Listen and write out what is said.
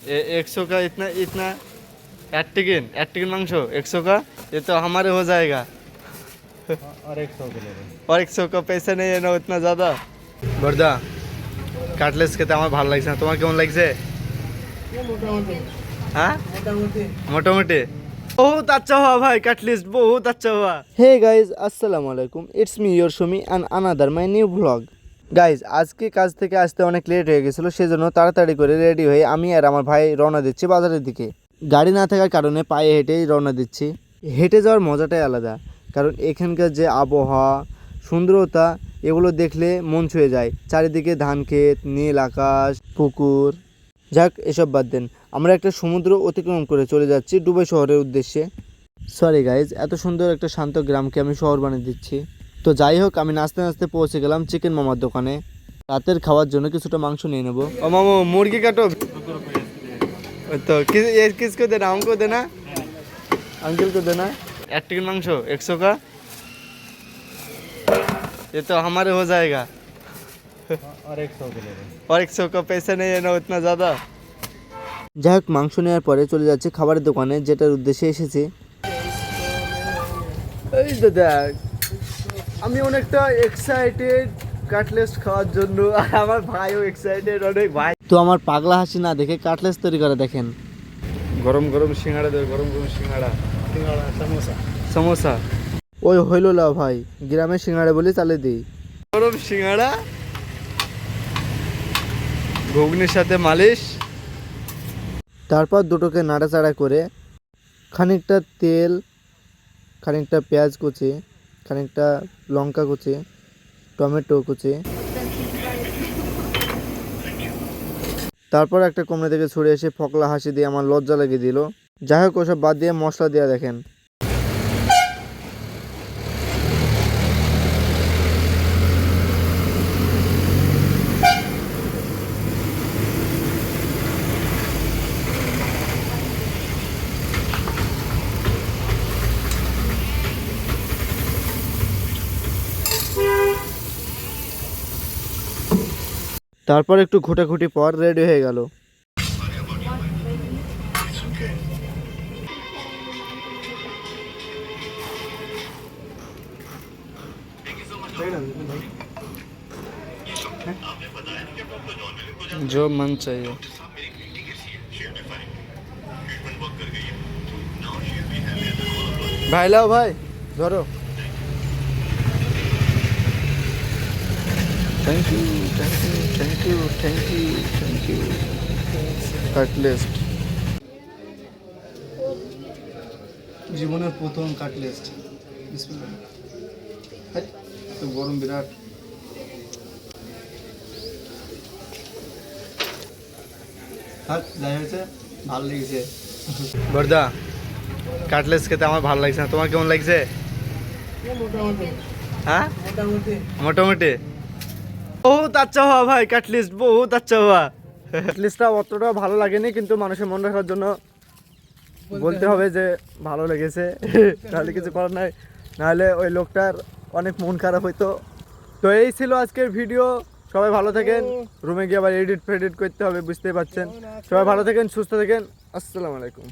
100 का इतना इतना एट टिकन मांगस 100 का, ये तो हमारे हो जाएगा। और 100 के ले रहे और 100 का पैसा नहीं है ना उतना ज़्यादा। बर्दा কাটলেস খেতে আমার ভালো লাগছে না, তোমার কেমন লাগছে? हाँ मोटामोटी बहुत अच्छा हुआ भाई, काटलिस्ट बहुत अच्छा हुआ। हे गाइज আসসালামু আলাইকুম, it's me your Shami and another my new blog. Guys আজকে কাজ থেকে আসতে অনেক লেট হয়ে গেছিলো, সেজন্য তাড়াতাড়ি করে রেডি হয়ে আমি আর আমার ভাই রওনা দিচ্ছি বাজারের দিকে। গাড়ি না থাকার কারণে পায়ে হেঁটেই রওনা দিচ্ছি। হেঁটে যাওয়ার মজাটাই আলাদা, কারণ এখানকার যে আবহাওয়া সুন্দরতা এগুলো দেখলে মন ছুঁয়ে যায়। চারিদিকে ধান ক্ষেত, নীল আকাশ, পুকুর। যাক এসব বাদ দেন, আমরা একটা সমুদ্র অতিক্রম করে চলে যাচ্ছি দুবাই শহরের উদ্দেশ্যে। সরি গাইজ, এত সুন্দর একটা শান্ত গ্রামকে আমি শহর বানিয়ে দিচ্ছি। তো যাই হোক, আমি নাচতে নাচতে পৌঁছে গেলাম চিকেন মামার দোকানে। রাতের খাওয়ার জন্য কিছুটা মাংস নিয়ে নেবো। ও মামু মুরগি কাটো তো, किसको देना, हमको देना, अंकल को देना। एक टिकन मांगस 100 का, ये तो हमारे हो जाएगा। और 100 के ले रहे और 100 का पैसा नहीं है ना उतना ज़्यादा। যাই হোক, মাংস নেওয়ার পরে চলে যাচ্ছি খাবারের দোকানে, যেটার উদ্দেশ্যে এসেছি। এই তো দেখ, আমি অনেকটা এক্সাইটেড কাটলেস খাওয়ার জন্য, আর আমার ভাইও এক্সাইটেড অনেক। ভাই তো আমার পাগলা হাসি না দেখে কাটলেস তৈরি করে দেখেন। গরম গরম সিঙ্গাড়া দেবে, গরম গরম সিঙ্গাড়া, समोसा সমোসা। ওই হইল না ভাই, গ্রামের সিঙ্গাড়া বলে চালে দিই। গরম সিঙ্গাড়া, ঘুগনির সাথে মালিশ। তারপর দুটোকে নাড়াচাড়া করে খানিকটা তেল, খানিকটা পেঁয়াজ কুচি, খানিকটা লঙ্কা কুচি, টমেটো কুচি, তারপর একটা কোমরে থেকে ছুঁড়ে এসে ফকলা হাসি দিয়ে আমার লজ্জা লেগে দিল। যাই হোক, ওসব বাদ দিয়ে মশলা দিয়ে দেখেন। তারপর একটু ঘুটাঘুটি পর রেডি হয়ে গেল। जो मन चाहिए भाई, लाओ भाई धरो। Thank you thank you thank you thank you thank you. Cutlet জীবনের প্রথম কাটলেস্ট। বিসমিল্লাহ। তো গরম বিরাট। হাত যাই হয়েছে, ভালো লেগেছে। বর্দা কাটলেস খেতে আমার ভালো লাগছে না, তোমার কেমন লাগছে? हाँ মোটামুটি বহুত আচ্ছা হওয়া ভাই, কাটলিস্ট বহুত আচ্ছা হওয়া। কাটলিস্টটা অতটা ভালো লাগেনি, কিন্তু মানুষের মন রাখার জন্য বলতে হবে যে ভালো লেগেছে। তাহলে কিছু করার নাই, নাহলে ওই লোকটার অনেক মন খারাপ হইতো। তো এই ছিল আজকের ভিডিও। সবাই ভালো থাকেন। রুমে গিয়ে আবার এডিট ফেডিট করতে হবে, বুঝতেই পারছেন। সবাই ভালো থাকেন, সুস্থ থাকেন। আসসালামু আলাইকুম।